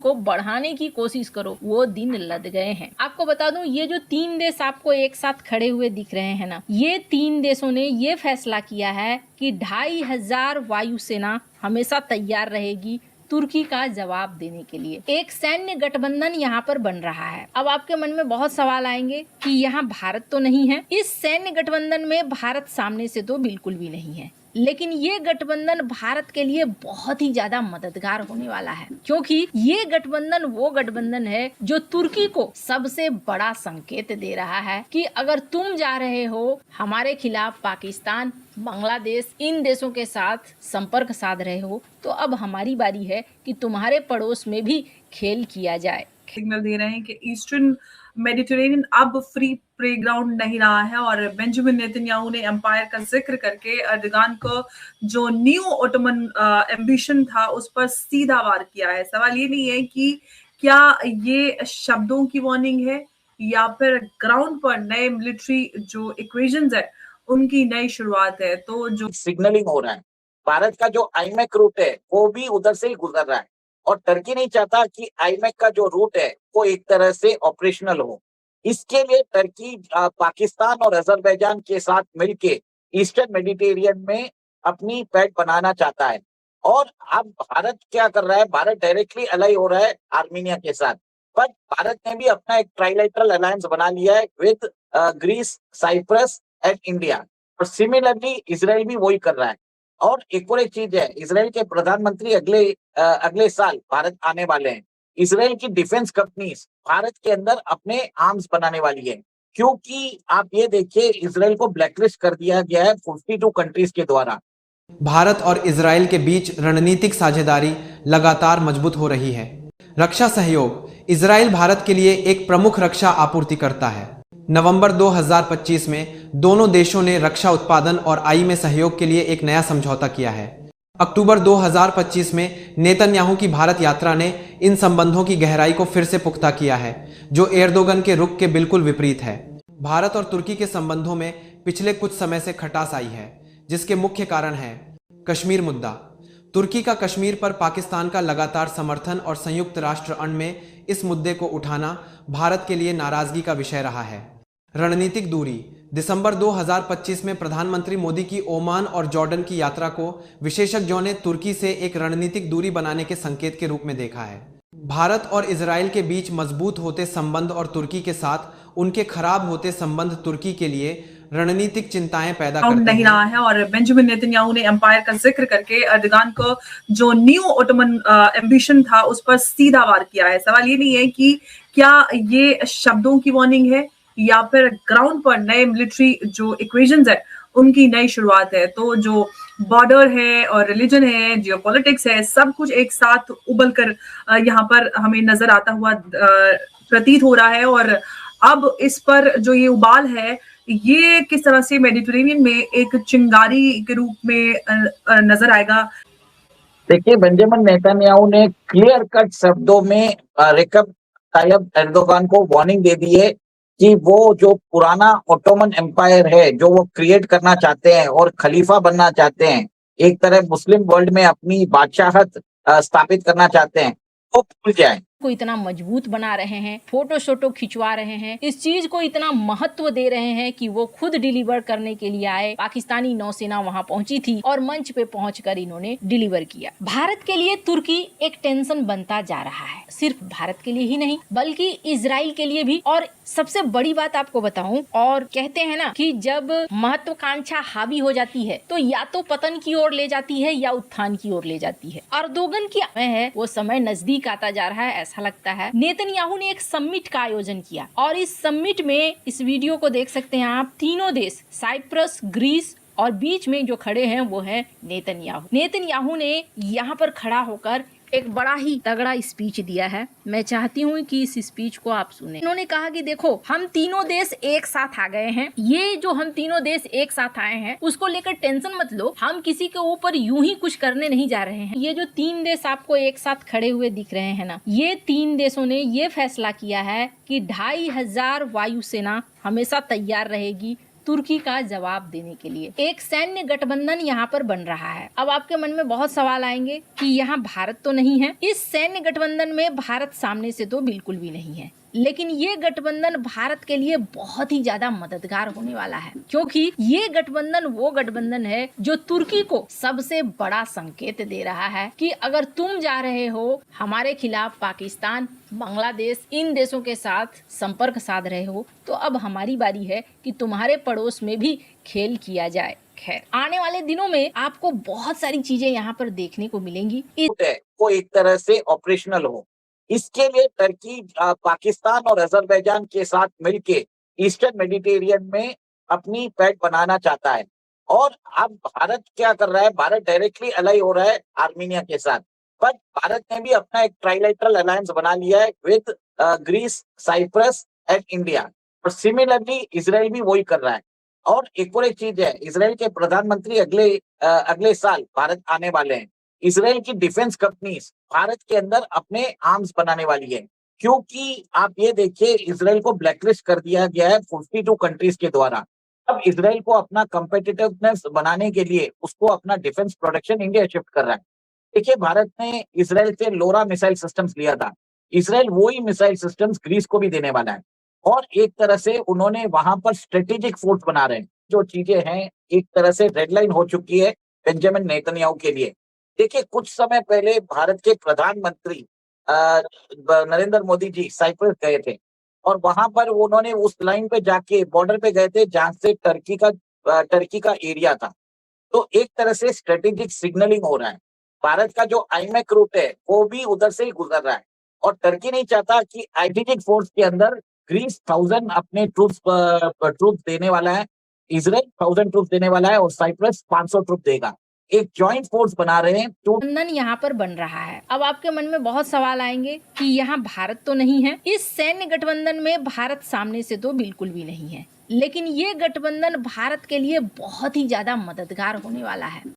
को बढ़ाने की कोशिश करो, वो दिन लद गए हैं। आपको बता दूं, ये जो 3 देश आपको एक साथ खड़े हुए दिख रहे हैं ना, ये 3 देशों ने ये फैसला किया है कि 2500 वायुसेना हमेशा तैयार रहेगी तुर्की का जवाब देने के लिए। एक सैन्य गठबंधन यहाँ पर बन रहा है। अब आपके मन में बहुत सवाल आएंगे कि यहाँ भारत तो नहीं है। इस सैन्य गठबंधन में भारत सामने से तो बिल्कुल भी नहीं है, लेकिन ये गठबंधन भारत के लिए बहुत ही ज्यादा मददगार होने वाला है, क्योंकि ये गठबंधन वो गठबंधन है जो तुर्की को सबसे बड़ा संकेत दे रहा है कि अगर तुम जा रहे हो हमारे खिलाफ पाकिस्तान, बांग्लादेश, इन देशों के साथ संपर्क साध रहे हो, तो अब हमारी बारी है कि तुम्हारे पड़ोस में भी खेल किया जाए। सिग्नल दे रहे हैं कि ईस्टर्न मेडिटेरेनियन अब फ्री प्ले ग्राउंड नहीं रहा है और बेंजामिन नेतन्याहू ने एम्पायर का जिक्र करके अर्दगान को जो न्यू ओटोमन एम्बिशन था उस पर सीधा वार किया है। सवाल ये नहीं है कि क्या ये शब्दों की वार्निंग है या फिर ग्राउंड पर नए मिलिट्री जो इक्वेशंस है उनकी नई शुरुआत है। तो जो सिग्नलिंग हो रहा है, भारत का जो आईमेक रूट है वो भी उधर से ही गुजर रहा है और टर्की नहीं चाहता कि आईमेक का जो रूट है वो एक तरह से ऑपरेशनल हो। इसके लिए टर्की पाकिस्तान और अजरबैजान के साथ मिलके ईस्टर्न मेडिटेरियन में अपनी पैठ बनाना चाहता है। और अब भारत क्या कर रहा है, भारत डायरेक्टली अलाई हो रहा है आर्मीनिया के साथ, पर भारत ने भी अपना एक ट्राइलेटरल अलायंस बना लिया है with Greece, Cyprus and India. और सिमिलरली इजराइल भी वही कर रहा है। और एक और एक चीज है, इजराइल के प्रधानमंत्री अगले साल भारत आने वाले हैं। इजराइल की डिफेंस कंपनीज भारत के अंदर अपने आर्म्स बनाने वाली है, क्योंकि आप ये देखिए इजराइल को ब्लैकलिस्ट कर दिया गया है 42 कंट्रीज के द्वारा। भारत और इजराइल के बीच रणनीतिक साझेदारी लगातार मजबूत हो रही है। रक्षा सहयोग, इजराइल भारत के लिए एक प्रमुख रक्षा आपूर्तिकर्ता है। नवंबर 2025 में दोनों देशों ने रक्षा उत्पादन और आई में सहयोग के लिए एक नया समझौता किया है। अक्टूबर 2025 में नेतन्याहू की भारत यात्रा ने इन संबंधों की गहराई को फिर से पुख्ता किया है, जो एर्दोगन के रुख के बिल्कुल विपरीत है। भारत और तुर्की के संबंधों में पिछले कुछ समय से खटास आई है, जिसके मुख्य कारण है कश्मीर मुद्दा। तुर्की का कश्मीर पर पाकिस्तान का लगातार समर्थन और संयुक्त राष्ट्र अण में इस मुद्दे को उठाना भारत के लिए नाराजगी का विषय रहा है। रणनीतिक दूरी, दिसंबर 2025 में प्रधानमंत्री मोदी की ओमान और जॉर्डन की यात्रा को विशेषज्ञों ने तुर्की से एक रणनीतिक दूरी बनाने के संकेत के रूप में देखा है। भारत और इजराइल के बीच मजबूत होते संबंध और तुर्की के साथ उनके खराब होते संबंध तुर्की के लिए रणनीतिक चिंताएं पैदा करते नहीं रहा है और बेंजामिन नेतन्याहू ने एम्पायर का जिक्र करके अर्दगान को जो न्यू ओटोमन एम्बिशन था उस पर सीधा वार किया है। सवाल ये नहीं है कि क्या ये शब्दों की वार्निंग है या फिर ग्राउंड पर नए मिलिट्री जो इक्वेशंस है उनकी नई शुरुआत है। तो जो बॉर्डर है और रिलीजन है, जियोपॉलिटिक्स है, सब कुछ एक साथ उबल कर यहाँ पर हमें नजर आता हुआ प्रतीत हो रहा है। और अब इस पर जो ये उबाल है ये किस तरह से मेडिटेरेनियन में एक चिंगारी के रूप में नजर आएगा। देखिए, बेंजामिन नेतन्याहू ने क्लियर कट शब्दों में रेकब तायब एर्दोगान को वार्निंग दे दी है कि वो जो पुराना ओटोमन एम्पायर है जो वो क्रिएट करना चाहते हैं और खलीफा बनना चाहते हैं, एक तरह मुस्लिम वर्ल्ड में अपनी बादशाहत स्थापित करना चाहते हैं, वो भूल जाए। को इतना मजबूत बना रहे हैं, फोटो शोटो खिंचवा रहे हैं, इस चीज को इतना महत्व दे रहे हैं कि वो खुद डिलीवर करने के लिए आए। पाकिस्तानी नौसेना वहां पहुंची थी और मंच पे पहुंचकर इन्होंने डिलीवर किया। भारत के लिए तुर्की एक टेंशन बनता जा रहा है, सिर्फ भारत के लिए ही नहीं बल्कि इजराइल के लिए भी। और सबसे बड़ी बात आपको बताऊं, और कहते हैं ना कि जब महत्वाकांक्षा हावी हो जाती है तो या तो पतन की ओर ले जाती है या उत्थान की ओर ले जाती है। अर्दोगन की है वो समय नजदीक आता जा रहा है ऐसा लगता है। नेतन्याहू ने एक समिट का आयोजन किया और इस समिट में, इस वीडियो को देख सकते हैं आप, तीनों देश साइप्रस, ग्रीस और बीच में जो खड़े हैं वो है नेतन्याहू। नेतन्याहू ने यहाँ पर खड़ा होकर एक बड़ा ही तगड़ा स्पीच दिया है। मैं चाहती हूँ कि इस स्पीच को आप सुने। उन्होंने कहा कि देखो, हम तीनों देश एक साथ आ गए हैं, ये जो हम तीनों देश एक साथ आए हैं उसको लेकर टेंशन मत लो, हम किसी के ऊपर यूं ही कुछ करने नहीं जा रहे हैं। ये जो 3 देश आपको एक साथ खड़े हुए दिख रहे हैं ना, ये 3 देशों ने ये फैसला किया है कि 2500 वायुसेना हमेशा तैयार रहेगी तुर्की का जवाब देने के लिए। एक सैन्य गठबंधन यहाँ पर बन रहा है। अब आपके मन में बहुत सवाल आएंगे कि यहाँ भारत तो नहीं है। इस सैन्य गठबंधन में भारत सामने से तो बिल्कुल भी नहीं है, लेकिन ये गठबंधन भारत के लिए बहुत ही ज्यादा मददगार होने वाला है, क्योंकि ये गठबंधन वो गठबंधन है जो तुर्की को सबसे बड़ा संकेत दे रहा है कि अगर तुम जा रहे हो हमारे खिलाफ पाकिस्तान, बांग्लादेश, इन देशों के साथ संपर्क साध रहे हो, तो अब हमारी बारी है कि तुम्हारे पड़ोस में भी खेल किया जाए। खैर, आने वाले दिनों में आपको बहुत सारी चीजें यहाँ पर देखने को मिलेंगी। वो एक तरह से ऑपरेशनल हो, इसके लिए टर्की पाकिस्तान और अजरबैजान के साथ मिलके ईस्टर्न मेडिटेरियन में अपनी पैठ बनाना चाहता है। और अब भारत क्या कर रहा है, भारत डायरेक्टली अलाई हो रहा है आर्मीनिया के साथ, पर भारत ने भी अपना एक ट्राइलेटरल अलायंस बना लिया है with Greece, Cyprus and India. और सिमिलरली इजराइल भी वही कर रहा है। और एक और एक चीज है, इजराइल के प्रधानमंत्री अगले साल भारत आने वाले हैं। इजराइल की डिफेंस कंपनीज भारत के अंदर अपने आर्म्स बनाने वाली है, क्योंकि आप ये देखिए इजराइल को ब्लैकलिस्ट कर दिया गया है 42 कंट्रीज के द्वारा। अब इजराइल को अपना कम्पिटिटिवनेस बनाने के लिए उसको अपना डिफेंस प्रोडक्शन इंडिया शिफ्ट कर रहा है। देखिए, भारत ने इजराइल से लोरा मिसाइल सिस्टम्स लिया था, इजराइल वही मिसाइल सिस्टम्स ग्रीस को भी देने वाला है। और एक तरह से उन्होंने वहां पर स्ट्रेटेजिक फोर्स बना रहे हैं। जो चीजें हैं एक तरह से रेडलाइन हो चुकी है बेंजामिन नेतन्याहू के लिए। देखिए, कुछ समय पहले भारत के प्रधानमंत्री नरेंद्र मोदी जी साइप्रस गए थे, और वहां पर उन्होंने उस लाइन पे जाके बॉर्डर पे गए थे जहां से टर्की का एरिया था। तो एक तरह से स्ट्रेटेजिक सिग्नलिंग हो रहा है। भारत का जो आईमैक रूट है वो भी उधर से ही गुजर रहा है, और टर्की नहीं चाहता कि आइडेंटिक फोर्स के अंदर ग्रीस 1000 अपने ट्रूप्स देने वाला है, इजराइल 1000 ट्रूप्स देने वाला है, और साइप्रस 500 ट्रूप देगा। एक जॉइंट फोर्स बना रहे हैं। गठबंधन यहाँ पर बन रहा है। अब आपके मन में बहुत सवाल आएंगे कि यहाँ भारत तो नहीं है। इस सैन्य गठबंधन में भारत सामने से तो बिल्कुल भी नहीं है, लेकिन ये गठबंधन भारत के लिए बहुत ही ज्यादा मददगार होने वाला है,